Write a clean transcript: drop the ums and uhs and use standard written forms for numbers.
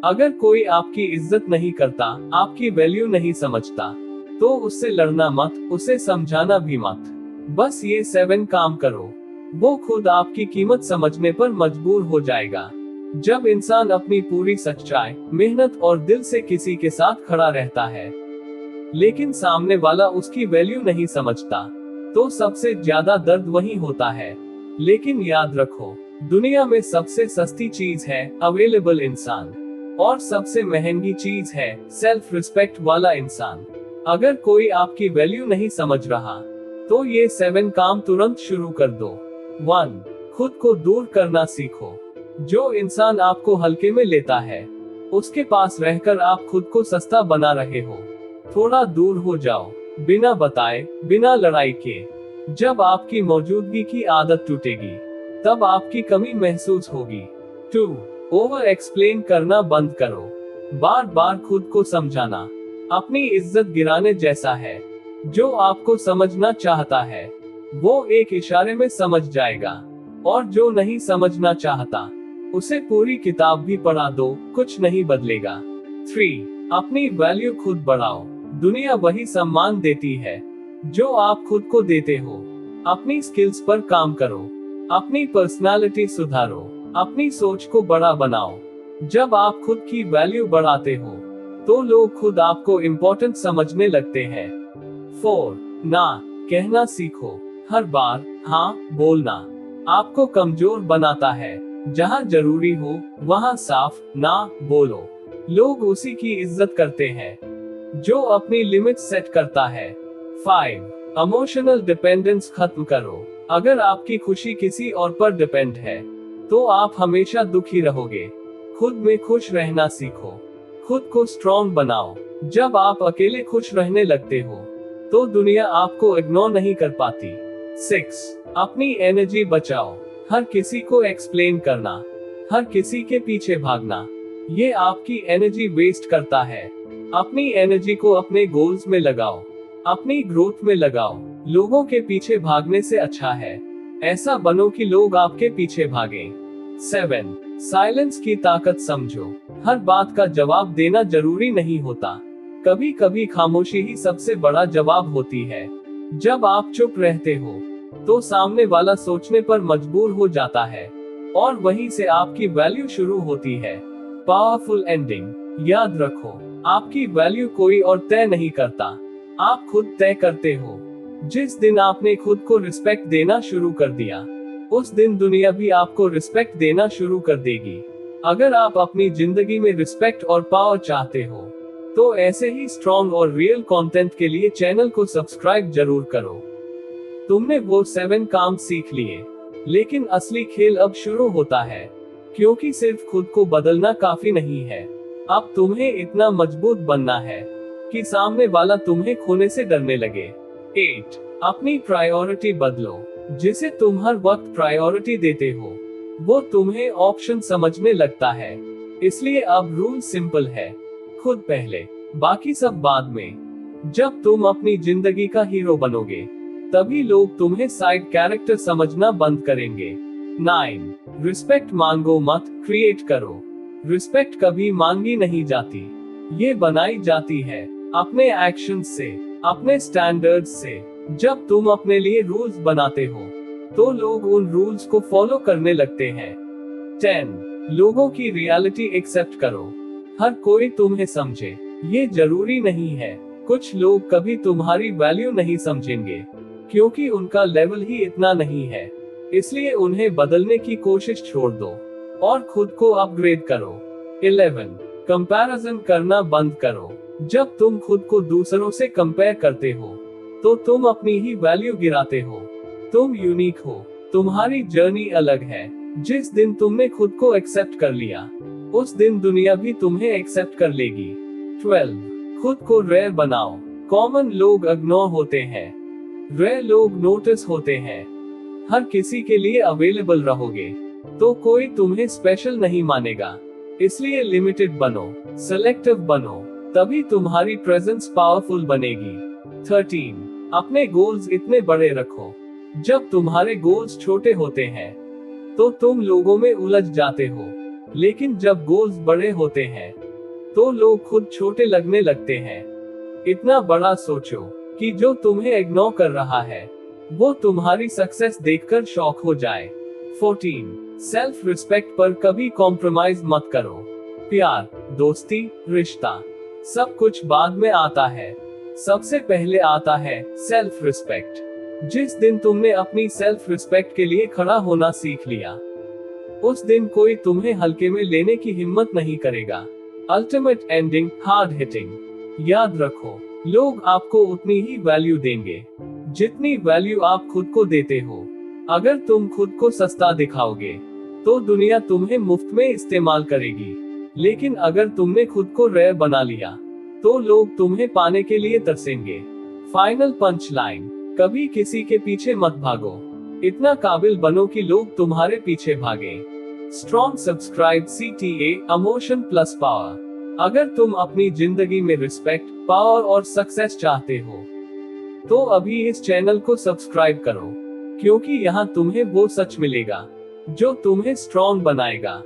अगर कोई आपकी इज्जत नहीं करता, आपकी वैल्यू नहीं समझता, तो उससे लड़ना मत, उसे समझाना भी मत। बस ये 7 काम करो, वो खुद आपकी कीमत समझने पर मजबूर हो जाएगा। जब इंसान अपनी पूरी सच्चाई, मेहनत और दिल से किसी के साथ खड़ा रहता है, लेकिन सामने वाला उसकी वैल्यू नहीं समझता, तो सबसे ज्यादा दर्द वही होता है। लेकिन याद रखो, दुनिया में सबसे सस्ती चीज है अवेलेबल इंसान, और सबसे महंगी चीज है सेल्फ रिस्पेक्ट वाला इंसान। अगर कोई आपकी वैल्यू नहीं समझ रहा, तो ये 7 काम तुरंत शुरू कर दो। 1. खुद को दूर करना सीखो। जो इंसान आपको हल्के में लेता है, उसके पास रहकर आप खुद को सस्ता बना रहे हो। थोड़ा दूर हो जाओ, बिना बताए, बिना लड़ाई के। जब आपकी मौजूदगी की आदत टूटेगी, तब आपकी कमी महसूस होगी। 2. ओवर एक्सप्लेन करना बंद करो। बार बार खुद को समझाना अपनी इज्जत गिराने जैसा है। जो आपको समझना चाहता है, वो एक इशारे में समझ जाएगा, और जो नहीं समझना चाहता, उसे पूरी किताब भी पढ़ा दो, कुछ नहीं बदलेगा। 3. अपनी वैल्यू खुद बढ़ाओ। दुनिया वही सम्मान देती है जो आप खुद को देते हो। अपनी स्किल्स पर काम करो, अपनी पर्सनालिटी सुधारो, अपनी सोच को बड़ा बनाओ। जब आप खुद की वैल्यू बढ़ाते हो, तो लोग खुद आपको इम्पोर्टेंट समझने लगते हैं। 4. ना कहना सीखो। हर बार हाँ बोलना आपको कमजोर बनाता है। जहाँ जरूरी हो, वहाँ साफ ना बोलो। लोग उसी की इज्जत करते हैं जो अपनी लिमिट सेट करता है। 5. इमोशनल डिपेंडेंस खत्म करो। अगर आपकी खुशी किसी और पर डिपेंड है, तो आप हमेशा दुखी रहोगे। खुद में खुश रहना सीखो, खुद को स्ट्रॉन्ग बनाओ। जब आप अकेले खुश रहने लगते हो, तो दुनिया आपको इग्नोर नहीं कर पाती। 6. अपनी एनर्जी बचाओ। हर किसी को एक्सप्लेन करना, हर किसी के पीछे भागना, ये आपकी एनर्जी वेस्ट करता है। अपनी एनर्जी को अपने गोल्स में लगाओ, अपनी ग्रोथ में लगाओ। लोगों के पीछे भागने से अच्छा है ऐसा बनो कि लोग आपके पीछे भागें। 7. साइलेंस की ताकत समझो। हर बात का जवाब देना जरूरी नहीं होता। कभी कभी खामोशी ही सबसे बड़ा जवाब होती है। जब आप चुप रहते हो, तो सामने वाला सोचने पर मजबूर हो जाता है, और वहीं से आपकी वैल्यू शुरू होती है। Powerful ending. याद रखो, आपकी वैल्यू कोई और तय नहीं करता, आप खुद तय करते हो। जिस दिन आपने खुद को रिस्पेक्ट देना शुरू कर दिया, उस दिन दुनिया भी आपको रिस्पेक्ट देना शुरू कर देगी। अगर आप अपनी जिंदगी में रिस्पेक्ट और पावर चाहते हो, तो ऐसे ही स्ट्रॉन्ग और रियल कंटेंट के लिए चैनल को सब्सक्राइब जरूर करो। तुमने वो 7 काम सीख लिए, लेकिन असली खेल अब शुरू होता है, क्योंकि सिर्फ खुद को बदलना काफी नहीं है। अब तुम्हें इतना मजबूत बनना है कि सामने वाला तुम्हें खोने से डरने लगे। 8. अपनी प्रायोरिटी बदलो। जिसे तुम हर वक्त प्रायोरिटी देते हो, वो तुम्हें ऑप्शन समझने लगता है। इसलिए अब रूल सिंपल है, खुद पहले, बाकी सब बाद में। जब तुम अपनी जिंदगी का हीरो बनोगे, तभी लोग तुम्हें साइड कैरेक्टर समझना बंद करेंगे। 9. रिस्पेक्ट मांगो मत, क्रिएट करो। रिस्पेक्ट कभी मांगी नहीं जाती, ये बनाई जाती है अपने एक्शन से, अपने स्टैंडर्ड्स से। जब तुम अपने लिए रूल्स बनाते हो, तो लोग उन रूल्स को फॉलो करने लगते हैं। 10. लोगों की रियलिटी एक्सेप्ट करो। हर कोई तुम्हें समझे, ये जरूरी नहीं है। कुछ लोग कभी तुम्हारी वैल्यू नहीं समझेंगे, क्योंकि उनका लेवल ही इतना नहीं है। इसलिए उन्हें बदलने की कोशिश छोड़ दो, और खुद को अपग्रेड करो। 11. कंपैरिजन करना बंद करो। जब तुम खुद को दूसरों से कंपेयर करते हो, तो तुम अपनी ही वैल्यू गिराते हो। तुम यूनिक हो, तुम्हारी जर्नी अलग है। जिस दिन तुमने खुद को एक्सेप्ट कर लिया, उस दिन दुनिया भी तुम्हें एक्सेप्ट कर लेगी। 12. खुद को रेयर बनाओ। कॉमन लोग इग्नोर होते हैं, रेयर लोग नोटिस होते हैं। हर किसी के लिए अवेलेबल रहोगे, तो कोई तुम्हें स्पेशल नहीं मानेगा। इसलिए लिमिटेड बनो, सेलेक्टिव बनो, तभी तुम्हारी प्रेजेंस पावरफुल बनेगी। 13. अपने गोल्स इतने बड़े रखो। जब तुम्हारे गोल्स छोटे होते हैं, तो तुम लोगों में उलझ जाते हो। लेकिन जब गोल्स बड़े होते हैं तो लोग खुद छोटे लगने लगते हैं। इतना बड़ा सोचो कि जो तुम्हें इग्नोर कर रहा है वो तुम्हारी सक्सेस देखकर शॉक हो जाए। 14 सेल्फ रिस्पेक्ट पर कभी कॉम्प्रोमाइज मत करो। प्यार, दोस्ती, रिश्ता सब कुछ बाद में आता है, सबसे पहले आता है सेल्फ रिस्पेक्ट। जिस दिन तुमने अपनी सेल्फ रिस्पेक्ट के लिए खड़ा होना सीख लिया उस दिन कोई तुम्हें हल्के में लेने की हिम्मत नहीं करेगा। Ultimate ending, hard hitting. याद रखो, लोग आपको उतनी ही वैल्यू देंगे जितनी वैल्यू आप खुद को देते हो। अगर तुम खुद को सस्ता दिखाओगे तो दुनिया तुम्हें मुफ्त में इस्तेमाल करेगी, लेकिन अगर तुमने खुद को रेयर बना लिया तो लोग तुम्हें पाने के लिए तरसेंगे। फाइनल पंच लाइन, कभी किसी के पीछे मत भागो, इतना काबिल बनो कि लोग तुम्हारे पीछे भागे। Strong subscribe CTA emotion plus power. अगर तुम अपनी जिंदगी में रिस्पेक्ट, पावर और सक्सेस चाहते हो तो अभी इस चैनल को सब्सक्राइब करो, क्योंकि यहाँ तुम्हें वो सच मिलेगा जो तुम्हें स्ट्रॉन्ग बनाएगा।